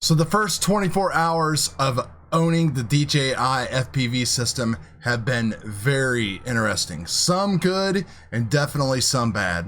So the first 24 hours of owning the DJI FPV system have been very interesting. Some good and definitely some bad.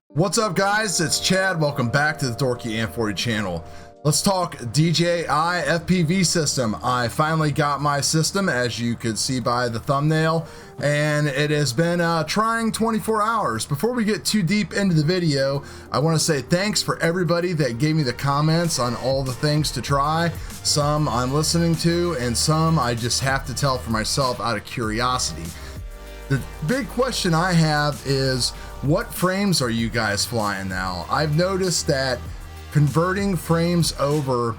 What's up guys, it's Chad. Welcome back to the Dorky and 40 channel. Let's talk DJI FPV system. I finally got my system, as you could see by the thumbnail, and it has been trying 24 hours. Before we get too deep into the video, I want to say thanks for everybody that gave me the comments on all the things to try. Some I'm listening to, and some I just have to tell for myself out of curiosity. The big question I have is, what frames are you guys flying now? I've noticed that converting frames over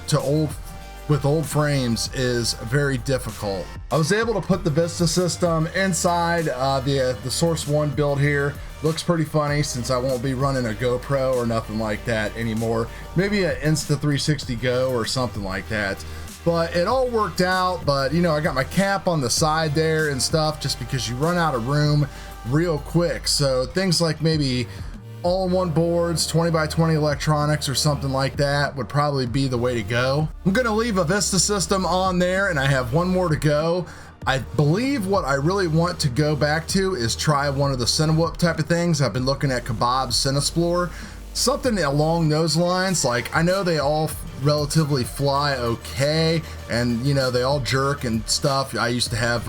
to old frames is very difficult. I was able to put the Vista system inside the Source 1 build here. Looks pretty funny since I won't be running a GoPro or nothing like that anymore. Maybe an Insta360 Go or something like that. But it all worked out. But you know, I got my cap on the side there and stuff just because you run out of room real quick. So things like maybe all-in-one boards, 20 by 20 electronics or something like that would probably be the way to go. I'm gonna leave a Vista system on there, and I have one more to go. I believe what I really want to go back to is try one of the Cinewhoop type of things. I've been looking at Kebab's Cinexplore, something along those lines. Like, I know they all relatively fly okay, and you know, they all jerk and stuff. I used to have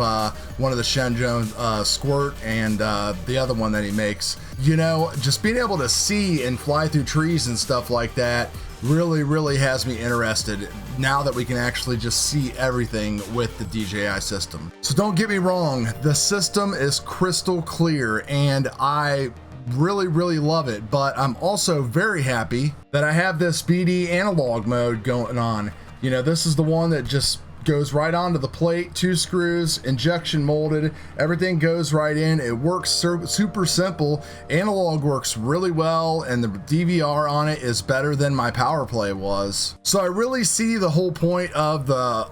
one of the Shenzhou Squirt and the other one that he makes. You know, just being able to see and fly through trees and stuff like that really has me interested now that we can actually just see everything with the DJI system. So don't get me wrong, the system is crystal clear and I really love it, but I'm also very happy that I have this BD analog mode going on. You know, this is the one that just goes right onto the plate, 2 screws, injection molded, everything goes right in. It works super simple. Analog works really well, and the DVR on it is better than my PowerPlay was. So I really see the whole point of the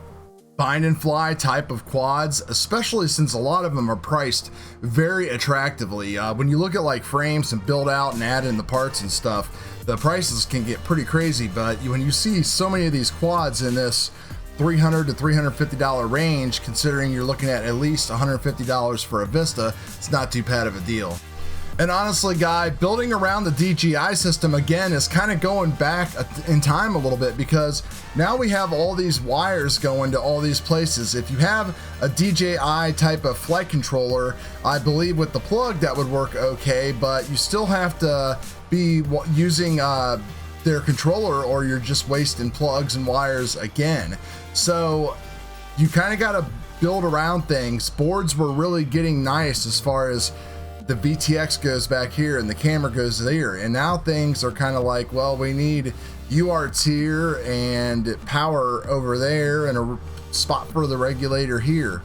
bind and fly type of quads, especially since a lot of them are priced very attractively. When you look at like frames and build out and add in the parts and stuff, the prices can get pretty crazy. But when you see so many of these quads in this $300 to $350 range, considering you're looking at least $150 for a Vista, it's not too bad of a deal. And honestly, guy, building around the DJI system again is kind of going back in time a little bit, because now we have all these wires going to all these places. If you have a DJI type of flight controller, I believe with the plug that would work okay, but you still have to be using their controller or you're just wasting plugs and wires again. So you kind of got to build around things. Boards were really getting nice as far as the VTX goes back here and the camera goes there, and now things are kind of like, well, we need UARTs here and power over there and a spot for the regulator here.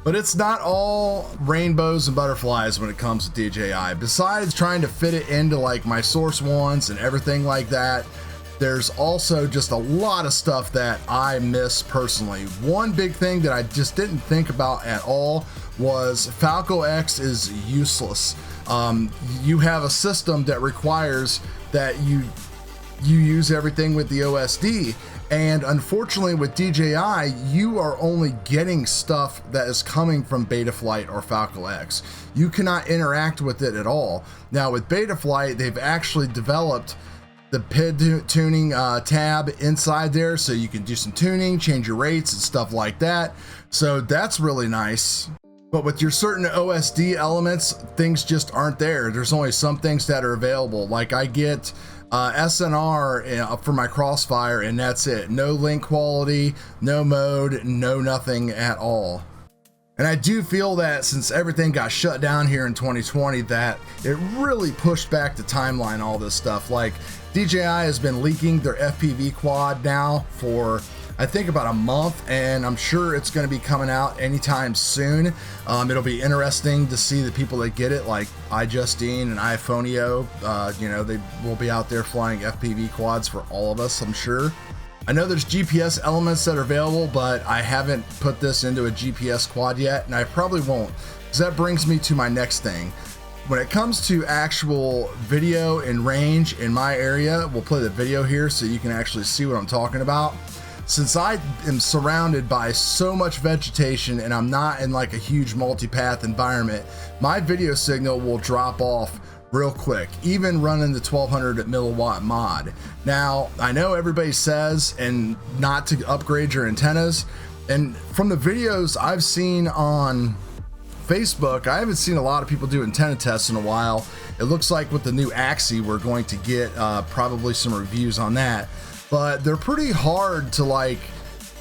But it's not all rainbows and butterflies when it comes to DJI. Besides trying to fit it into like my Source ones and everything like that, there's also just a lot of stuff that I miss personally. One big thing that I just didn't think about at all was Falco X is useless. You have a system that requires that you use everything with the OSD, and unfortunately with DJI you are only getting stuff that is coming from Betaflight or Falco X. You cannot interact with it at all. Now with Betaflight, they've actually developed the PID tuning tab inside there, so you can do some tuning, change your rates and stuff like that. So that's really nice. But with your certain OSD elements, things just aren't there. There's only some things that are available. Like I get SNR for my CROSSFIRE, and that's it. No link quality, no mode, no nothing at all. And I do feel that since everything got shut down here in 2020, that it really pushed back the timeline, all this stuff. Like DJI has been leaking their FPV quad now for I think about a month, and I'm sure it's going to be coming out anytime soon. It'll be interesting to see the people that get it, like iJustine and iPhoneio. You know, they will be out there flying FPV quads for all of us, I'm sure. I know there's GPS elements that are available, but I haven't put this into a GPS quad yet, and I probably won't, because that brings me to my next thing. When it comes to actual video and range in my area, we'll play the video here so you can actually see what I'm talking about. Since I am surrounded by so much vegetation and I'm not in like a huge multipath environment, my video signal will drop off real quick, even running the 1200 milliwatt mod. Now, I know everybody says and not to upgrade your antennas, and from the videos I've seen on Facebook, I haven't seen a lot of people do antenna tests in a while. It looks like with the new Axie, we're going to get probably some reviews on that, but they're pretty hard to like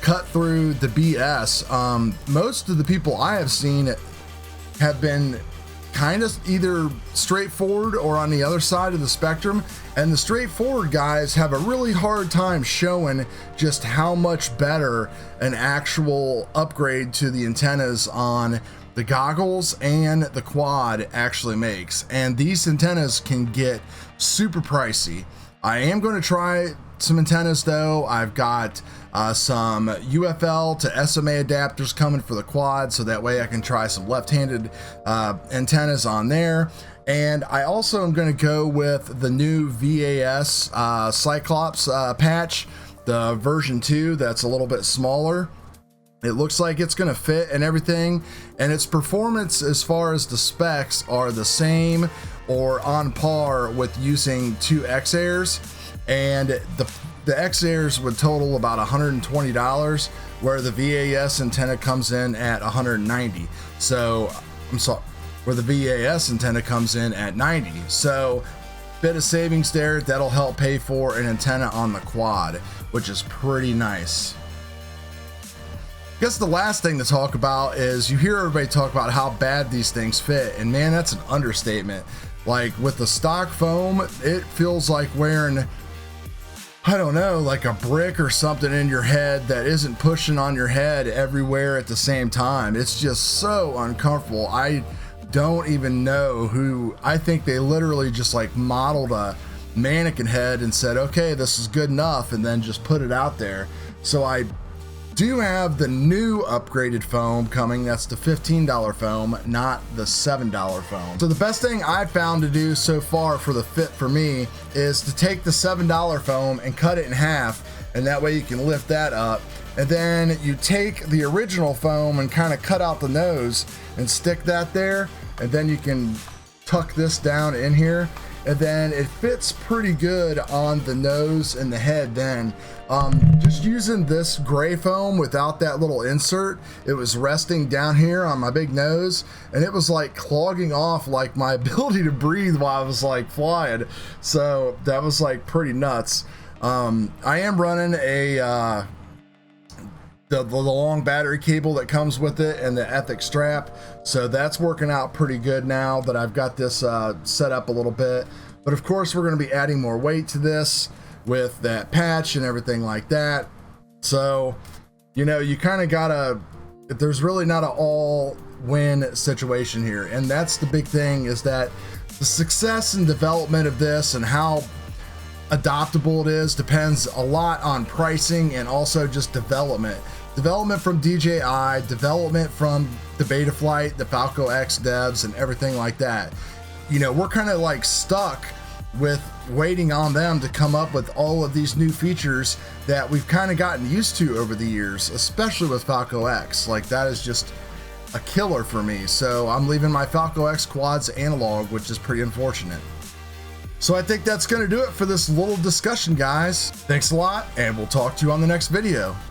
cut through the BS. Most of the people I have seen have been kind of either straightforward or on the other side of the spectrum, and the straightforward guys have a really hard time showing just how much better an actual upgrade to the antennas on the goggles and the quad actually makes. And these antennas can get super pricey. I am going to try some antennas though. I've got some UFL to SMA adapters coming for the quad, so that way I can try some left-handed antennas on there. And I also am going to go with the new VAS Cyclops patch, the version 2 that's a little bit smaller. It looks like it's going to fit and everything, and its performance as far as the specs are the same or on par with using 2 X-Airs, and the X-Airs would total about $120, where the VAS antenna comes in at $190. So I'm sorry, where the VAS antenna comes in at $90. So bit of savings there. That'll help pay for an antenna on the quad, which is pretty nice. I guess the last thing to talk about is you hear everybody talk about how bad these things fit, and man, that's an understatement. Like with the stock foam, it feels like wearing, I don't know, like a brick or something in your head that isn't pushing on your head everywhere at the same time. It's just so uncomfortable. I don't even know who, I think they literally just like modeled a mannequin head and said, okay, this is good enough, and then just put it out there. So I do have the new upgraded foam coming. That's the $15 foam, not the $7 foam. So the best thing I've found to do so far for the fit for me is to take the $7 foam and cut it in half, and that way you can lift that up. And then you take the original foam and kind of cut out the nose and stick that there, and then you can tuck this down in here, and then it fits pretty good on the nose and the head. Then just using this gray foam without that little insert, it was resting down here on my big nose, and it was like clogging off like my ability to breathe while I was like flying. So that was like pretty nuts. I am running a the long battery cable that comes with it and the Ethic strap, so that's working out pretty good now that I've got this set up a little bit. But of course we're going to be adding more weight to this with that patch and everything like that. So you know, you kind of gotta, there's really not an all-win situation here, and that's the big thing, is that the success and development of this and how adoptable it is depends a lot on pricing and also just development from DJI, development from the Betaflight, the Falco X devs, and everything like that. You know, we're kind of like stuck with waiting on them to come up with all of these new features that we've kind of gotten used to over the years, especially with Falco X. Like, that is just a killer for me. So I'm leaving my Falco X quads analog, which is pretty unfortunate. So I think that's going to do it for this little discussion, guys. Thanks a lot, and we'll talk to you on the next video.